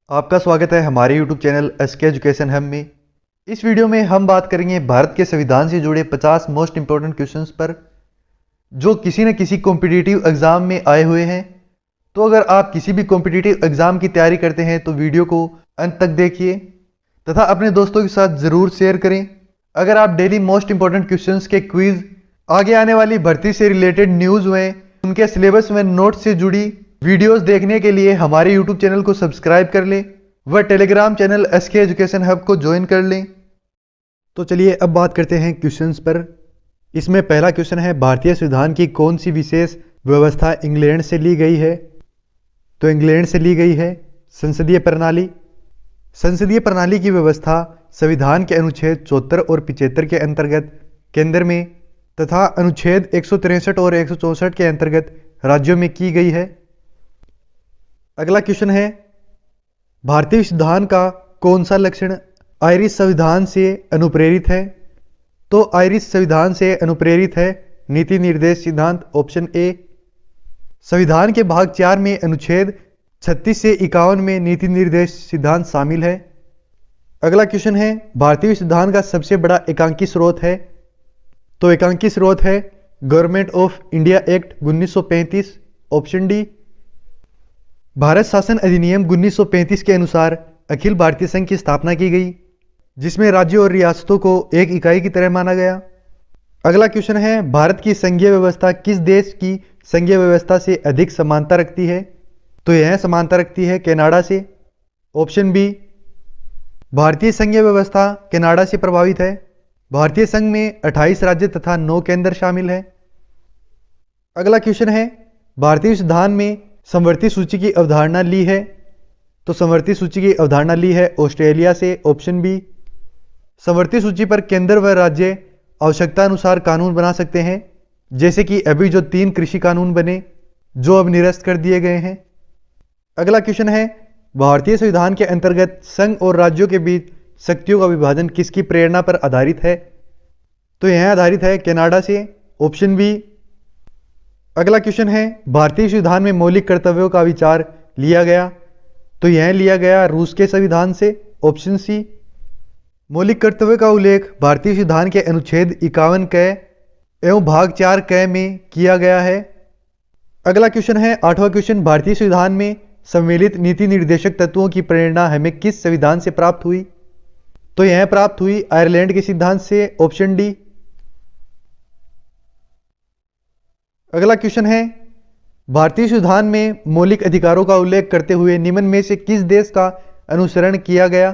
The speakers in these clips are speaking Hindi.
आपका स्वागत है हमारे YouTube channel SK education hub में। इस वीडियो में हम बात करेंगे भारत के संविधान से जुड़े 50 मोस्ट इंपॉर्टेंट क्वेश्चंस पर जो किसी न किसी कॉम्पिटिटिव एग्जाम में आए हुए हैं। तो अगर आप किसी भी कॉम्पिटिटिव एग्जाम की तैयारी करते हैं तो वीडियो को अंत तक देखिए तथा अपने दोस्तों के साथ ज़रूर शेयर करें। अगर आप डेली मोस्ट इंपॉर्टेंट क्वेश्चंस के क्विज, आगे आने वाली भर्ती से रिलेटेड न्यूज़ व उनके सिलेबस व नोट्स से जुड़ी वीडियोस देखने के लिए हमारे YouTube चैनल को सब्सक्राइब कर लें व Telegram channel SK education hub को ज्वाइन कर लें। तो चलिए अब बात करते हैं क्वेश्चंस पर। इसमें पहला क्वेश्चन है, भारतीय संविधान की कौन सी विशेष व्यवस्था इंग्लैंड से ली गई है? तो इंग्लैंड से ली गई है संसदीय प्रणाली। संसदीय प्रणाली की व्यवस्था संविधान के अनुच्छेद 74 और 75 के अंतर्गत केंद्र में तथा अनुच्छेद 163 और 164 के अंतर्गत राज्यों में की गई है। अगला क्वेश्चन है, भारतीय संविधान का कौन सा लक्षण आयरिश संविधान से अनुप्रेरित है? तो आयरिश संविधान से अनुप्रेरित है नीति निर्देश सिद्धांत, ऑप्शन ए। संविधान के भाग 4 में अनुच्छेद 36 से 51 में नीति निर्देश सिद्धांत शामिल है। अगला क्वेश्चन है, भारतीय संविधान का सबसे बड़ा एकांकी स्रोत है? तो एकांकी स्रोत है government of India act 1935, option D. Bharat शासन अधिनियम 1935 के अनुसार अखिल भारतीय संघ की स्थापना की गई, जिसमें राज्यों और रियासतों को एक इकाई की तरह माना गया। अगला क्वेश्चन है, भारत की संघीय व्यवस्था किस देश की संघीय व्यवस्था से अधिक समानता रखती है? तो यह समानता रखती है कनाडा से, ऑप्शन बी। भारतीय संघीय व्यवस्था कनाडा से प्रभावित है। भारतीय संघ में 28 राज्य तथा 9 केंद्र शामिल है। अगला क्वेश्चन है, भारतीय संविधान में समवर्ती सूची की अवधारणा ली है? तो समवर्ती सूची की अवधारणा ली है ऑस्ट्रेलिया से, ऑप्शन बी। समवर्ती सूची पर केंद्र व राज्य आवश्यकता अनुसार कानून बना सकते हैं, जैसे कि अभी जो 3 कृषि कानून बने जो अब निरस्त कर दिए गए हैं। अगला क्वेश्चन है, भारतीय संविधान के अंतर्गत संघ और राज्यों के बीच शक्तियों का विभाजन किसकी प्रेरणा पर आधारित है? तो यह आधारित है कनाडा से, ऑप्शन बी। अगला क्वेश्चन है, भारतीय संविधान में मौलिक कर्तव्यों का विचार लिया गया? तो यह लिया गया रूस के संविधान से, ऑप्शन सी। मौलिक कर्तव्य का उल्लेख भारतीय संविधान के अनुच्छेद 51 क एवं भाग 4 क में किया गया है। अगला क्वेश्चन है, 8वां क्वेश्चन, भारतीय संविधान में सम्मिलित नीति निर्देशक तत्वों की प्रेरणा हमें किस संविधान से प्राप्त हुई? तो यह प्राप्त हुई आयरलैंड के सिद्धांत से, ऑप्शन डी। अगला क्वेश्चन है, भारतीय संविधान में मौलिक अधिकारों का उल्लेख करते हुए निम्न में से किस देश का अनुसरण किया गया?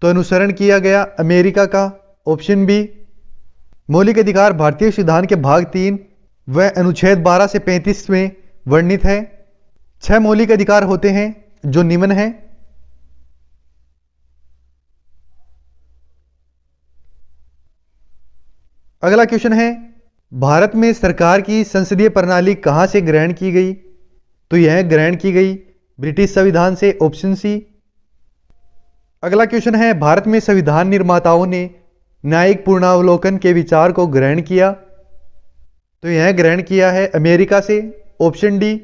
तो अनुसरण किया गया अमेरिका का, ऑप्शन बी। मौलिक अधिकार भारतीय संविधान के भाग 3 व अनुच्छेद 12 से 35 में वर्णित है। 6 मौलिक अधिकार होते हैं जो निम्न है। अगला क्वेश्चन है, भारत में सरकार की संसदीय प्रणाली कहां से ग्रहण की गई? तो यह ग्रहण की गई ब्रिटिश संविधान से, ऑप्शन सी। अगला क्वेश्चन है, भारत में संविधान निर्माताओं ने न्यायिक पूर्णावलोकन के विचार को ग्रहण किया? तो यह ग्रहण किया है अमेरिका से, ऑप्शन डी।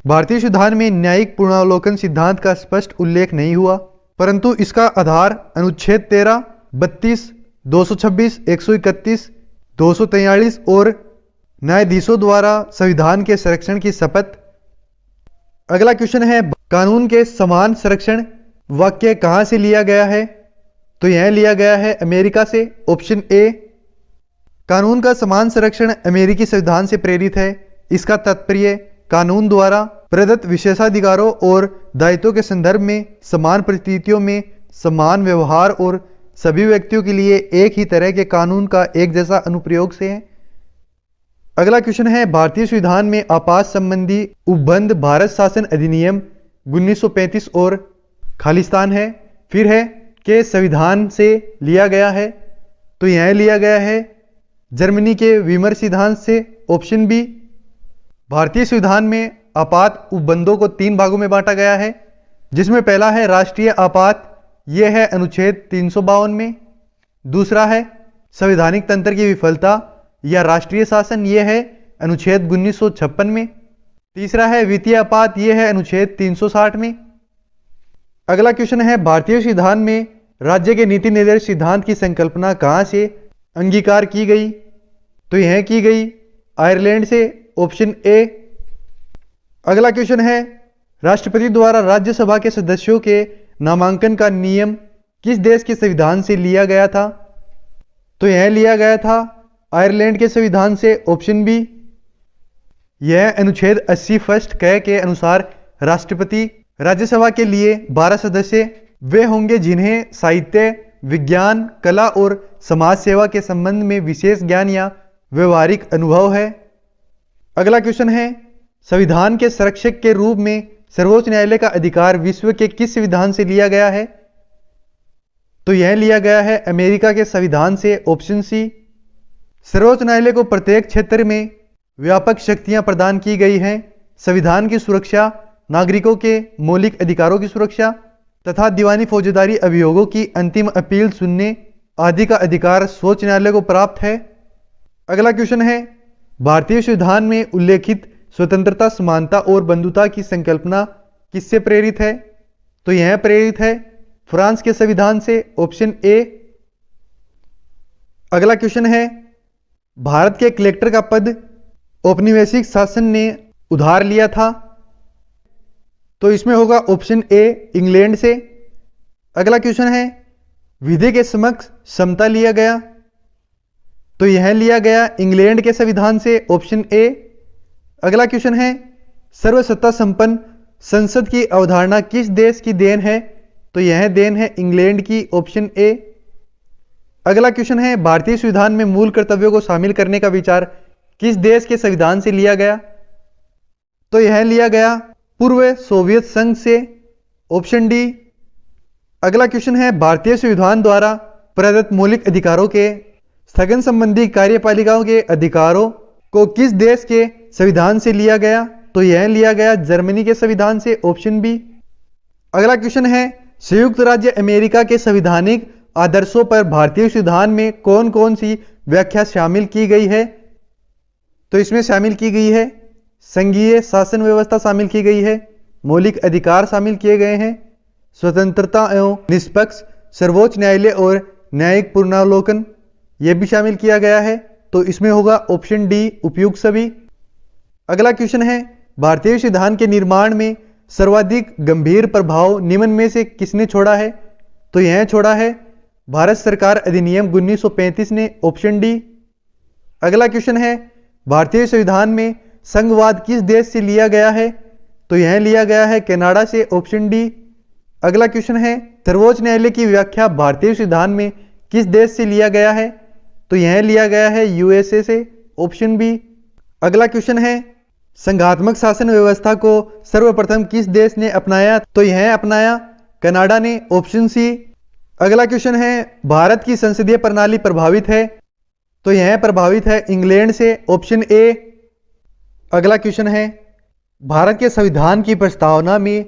भारतीय संविधान में न्यायिक पूर्णावलोकन सिद्धांत का स्पष्ट उल्लेख नहीं हुआ, परंतु इसका आधार अनुच्छेद 13, 32, 226, 131, 243 और न्यायाधीशों द्वारा संविधान के संरक्षण की शपथ। अगला क्वेश्चन है, कानून के समान संरक्षण वाक्य कहां से लिया गया है? तो यह लिया गया है अमेरिका से, ऑप्शन ए। कानून का समान संरक्षण अमेरिकी संविधान से प्रेरित है। इसका तात्पर्य कानून द्वारा प्रदत्त विशेषाधिकारों और दायित्वों के संदर्भ में समान परिस्थितियों में समान व्यवहार और सभी व्यक्तियों के लिए एक ही तरह के कानून का एक जैसा अनुप्रयोग से है। अगला क्वेश्चन है, भारतीय संविधान में आपात संबंधी उपबंध भारत शासन अधिनियम 1935 और खालिस्तान है, फिर है के संविधान से लिया गया है? तो यह लिया गया है जर्मनी के वीमर सिद्धांत से, ऑप्शन बी। भारतीय संविधान में आपात उपबंधों को 3 भागों में बांटा गया है, जिसमें पहला है राष्ट्रीय आपात, यह है अनुच्छेद 352 में। दूसरा है संवैधानिक तंत्र की विफलता या राष्ट्रीय शासन, यह है अनुच्छेद 1956 में। तीसरा है वित्तीय आपात, यह है अनुच्छेद 360 में। अगला क्वेश्चन है, भारतीय संविधान में राज्य के नीति निर्देश सिद्धांत की संकल्पना कहां से अंगीकार की गई? तो यह की गई आयरलैंड से, ऑप्शन ए। अगला क्वेश्चन है, राष्ट्रपति द्वारा राज्यसभा के सदस्यों के नामांकन का नियम किस देश के संविधान से लिया गया था? तो यह लिया गया था आयरलैंड के संविधान से, ऑप्शन बी। यह अनुच्छेद 80 फर्स्ट क के अनुसार राष्ट्रपति राज्यसभा के लिए 12 सदस्य वे होंगे जिन्हें साहित्य, विज्ञान, कला और समाज सेवा के संबंध में विशेष ज्ञान या व्यवहारिक अनुभव है। अगला क्वेश्चन है, संविधान के संरक्षक के रूप में सर्वोच्च न्यायालय का अधिकार विश्व के किस संविधान से लिया गया है? तो यह लिया गया है अमेरिका के संविधान से, ऑप्शन सी। सर्वोच्च न्यायालय को प्रत्येक क्षेत्र में व्यापक शक्तियां प्रदान की गई हैं। संविधान की सुरक्षा, नागरिकों के मौलिक अधिकारों की सुरक्षा तथा दीवानी फौजदारी अभियोगों की अंतिम अपील सुनने आदि का अधिकार सर्वोच्च न्यायालय को प्राप्त है। अगला क्वेश्चन है, भारतीय संविधान में उल्लेखित स्वतंत्रता, समानता और बंधुता की संकल्पना किससे प्रेरित है? तो यह प्रेरित है फ्रांस के संविधान से, ऑप्शन ए। अगला क्वेश्चन है, भारत के कलेक्टर का पद औपनिवेशिक शासन ने उधार लिया था? तो इसमें होगा ऑप्शन ए, इंग्लैंड से। अगला क्वेश्चन है, विधि के समक्ष समता लिया गया? तो यह लिया गया इंग्लैंड के संविधान से, ऑप्शन ए। अगला क्वेश्चन है, सर्वसत्ता संपन्न संसद की अवधारणा किस देश की देन है? तो यह देन है इंग्लैंड की, ऑप्शन ए। अगला क्वेश्चन है, भारतीय संविधान में मूल कर्तव्यों को शामिल करने का विचार किस देश के संविधान से लिया गया? तो यह लिया गया पूर्व सोवियत संघ से, ऑप्शन डी। अगला क्वेश्चन है, भारतीय संविधान द्वारा प्रदत्त मौलिक अधिकारों के स्थगन संबंधी कार्यपालिकाओं के अधिकारों को किस देश के संविधान से लिया गया? तो यह लिया गया जर्मनी के संविधान से, ऑप्शन बी। अगला क्वेश्चन है, संयुक्त राज्य अमेरिका के संवैधानिक आदर्शों पर भारतीय संविधान में कौन कौन सी व्याख्या शामिल की गई है? तो इसमें शामिल की गई है संघीय शासन व्यवस्था शामिल की गई है, मौलिक अधिकार शामिल किए गए हैं, स्वतंत्रता एवं निष्पक्ष सर्वोच्च न्यायालय और न्यायिक पुनरावलोकन यह भी शामिल किया गया है। तो इसमें होगा ऑप्शन डी, उपयुक्त सभी। अगला क्वेश्चन है, भारतीय संविधान के निर्माण में सर्वाधिक गंभीर प्रभाव निम्न में से किसने छोड़ा है? तो यह छोड़ा है भारत सरकार अधिनियम 1935 ने, ऑप्शन डी। अगला क्वेश्चन है, भारतीय संविधान में संघवाद किस देश से लिया गया है? तो यह लिया गया है कनाडा से, ऑप्शन डी। अगला क्वेश्चन है, सर्वोच्च न्यायालय की व्याख्या भारतीय संविधान में किस देश से लिया गया है? तो यह लिया गया है यूएसए से, ऑप्शन बी। अगला क्वेश्चन है, संघात्मक शासन व्यवस्था को सर्वप्रथम किस देश ने अपनाया? तो यह अपनाया कनाडा ने, ऑप्शन सी। अगला क्वेश्चन है, भारत की संसदीय प्रणाली प्रभावित है? तो यह प्रभावित है इंग्लैंड से, ऑप्शन ए। अगला क्वेश्चन है, भारत के संविधान की प्रस्तावना में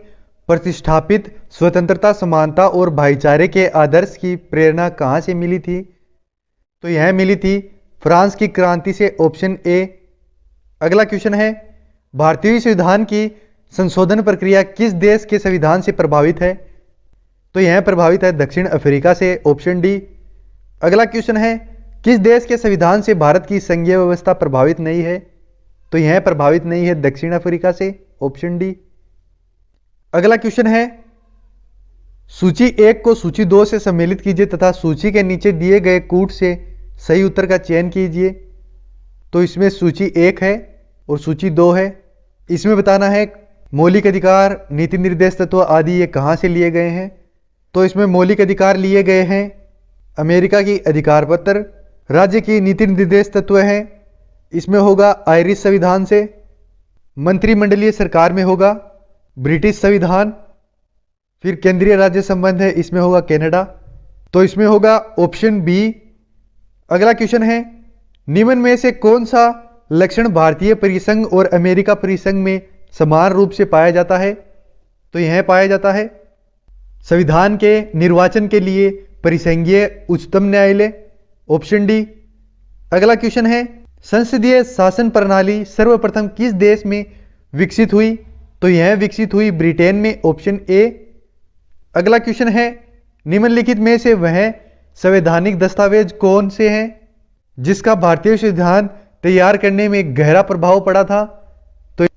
प्रतिष्ठापित स्वतंत्रता, समानता और भाईचारे के आदर्श की प्रेरणा कहां से मिली थी? तो यह मिली थी फ्रांस की क्रांति से, ऑप्शन ए। अगला क्वेश्चन है, भारतीय संविधान की संशोधन प्रक्रिया किस देश के संविधान से प्रभावित है? तो यह प्रभावित है दक्षिण अफ्रीका से, ऑप्शन डी। अगला क्वेश्चन है, किस देश के संविधान से भारत की संघीय व्यवस्था प्रभावित नहीं है? तो यह प्रभावित नहीं है दक्षिण अफ्रीका से, ऑप्शन डी। अगला क्वेश्चन है, सूची 1 को सूची 2 से सम्मिलित कीजिए तथा सूची के नीचे दिए गए कूट से सही उत्तर का चयन कीजिए। तो इसमें सूची 1 है और सूची 2 है। इसमें बताना है मौलिक अधिकार, नीति निर्देश तत्व आदि ये कहाँ से लिए गए हैं। तो इसमें मौलिक अधिकार लिए गए हैं अमेरिका की अधिकार पत्र, राज्य की नीति निर्देश तत्व है इसमें होगा आयरिश संविधान से, मंत्रिमंडलीय सरकार में होगा ब्रिटिश संविधान, फिर केंद्रीय राज्य संबंध है इसमें होगा कनाडा। तो इसमें होगा ऑप्शन बी। अगला क्वेश्चन है, निम्न में से कौन सा लक्षण भारतीय परिसंघ और अमेरिका परिसंघ में समान रूप से पाया जाता है? तो यह पाया जाता है संविधान के निर्वाचन के लिए परिसंघीय उच्चतम न्यायालय, ऑप्शन डी। अगला क्वेश्चन है, संसदीय शासन प्रणाली सर्वप्रथम किस देश में विकसित हुई? तो यह विकसित हुई ब्रिटेन में, ऑप्शन ए। अगला क्वेश्चन है, निम्नलिखित में से वह संवैधानिक दस्तावेज कौन से हैं जिसका भारतीय संविधान तैयार करने में गहरा प्रभाव पड़ा था?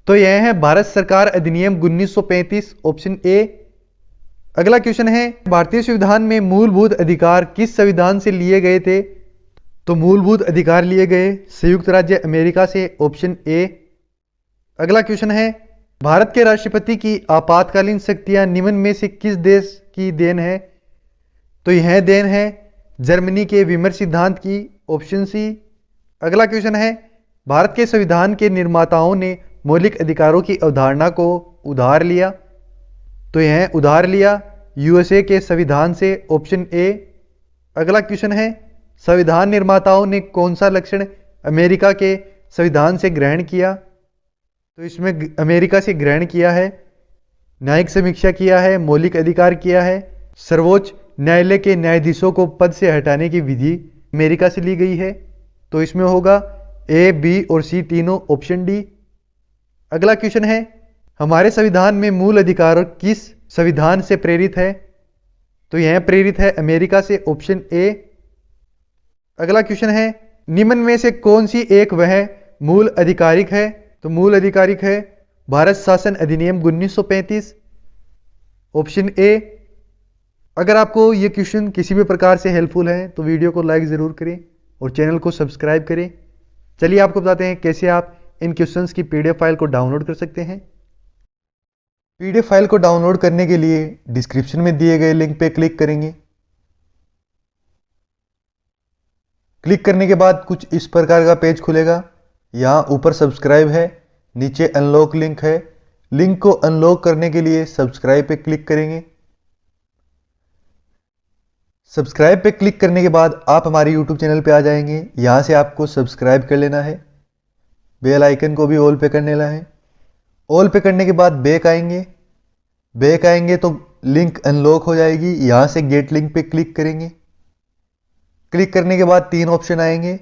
तो यह है भारत सरकार अधिनियम 1935, ऑप्शन ए। अगला क्वेश्चन है, भारतीय संविधान में मूलभूत अधिकार किस संविधान से लिए गए थे? तो मूलभूत अधिकार लिए गए संयुक्त राज्य अमेरिका से, ऑप्शन ए। अगला क्वेश्चन है, भारत के राष्ट्रपति की आपातकालीन शक्तियां निम्न में से किस देश की देन है? तो यह देन है जर्मनी के विमर सिद्धांत की, ऑप्शन सी। अगला क्वेश्चन है, भारत के संविधान के निर्माताओं ने मौलिक अधिकारों की अवधारणा को उधार लिया? तो यह उधार लिया यूएसए के संविधान से, ऑप्शन ए। अगला क्वेश्चन है, संविधान निर्माताओं ने कौन सा लक्षण अमेरिका के संविधान से ग्रहण किया? तो इसमें अमेरिका से ग्रहण किया है न्यायिक समीक्षा किया है, मौलिक अधिकार किया है, सर्वोच्च न्यायालय के न्यायाधीशों को पद से हटाने की विधि अमेरिका से ली गई है। तो इसमें होगा ए, बी और सी तीनों, ऑप्शन डी। अगला क्वेश्चन है, हमारे संविधान में मूल अधिकार किस संविधान से प्रेरित है? तो यह प्रेरित है अमेरिका से, ऑप्शन ए। अगला क्वेश्चन है, निम्न में से कौन सी एक वह मूल आधिकारिक है? तो मूल आधिकारिक है भारत शासन अधिनियम 1935, ऑप्शन ए। अगर आपको ये क्वेश्चन किसी भी प्रकार से हेल्पफुल है तो वीडियो को लाइक ज़रूर करें और चैनल को सब्सक्राइब करें। चलिए आपको बताते हैं कैसे आप इन क्वेश्चंस की पीडीएफ फाइल को डाउनलोड कर सकते हैं। पीडीएफ फाइल को डाउनलोड करने के लिए डिस्क्रिप्शन में दिए गए लिंक पे क्लिक करेंगे। क्लिक करने के बाद कुछ इस प्रकार का पेज खुलेगा। यहाँ ऊपर सब्सक्राइब है, नीचे अनलॉक लिंक है। लिंक को अनलॉक करने के लिए सब्सक्राइब पे क्लिक करेंगे। सब्सक्राइब पे क्लिक करने के बाद आप हमारे यूट्यूब चैनल पे आ जाएंगे। यहाँ से आपको सब्सक्राइब कर लेना है, बेल आइकन को भी ऑल पे करने लेना है। ऑल पे करने के बाद बैक आएंगे तो लिंक अनलॉक हो जाएगी। यहाँ से गेट लिंक पे क्लिक करेंगे। क्लिक करने के बाद 3 ऑप्शन आएंगे,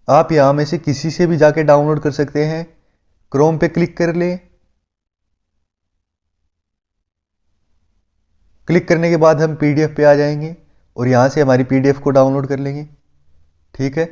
आप यहाँ में से किसी से भी जाके डाउनलोड कर सकते हैं। क्रोम पे क्लिक कर ले। क्लिक करने के बाद हम पीडीएफ पे आ जाएंगे और यहाँ से हमारी पीडीएफ को डाउनलोड कर लेंगे। ठीक है।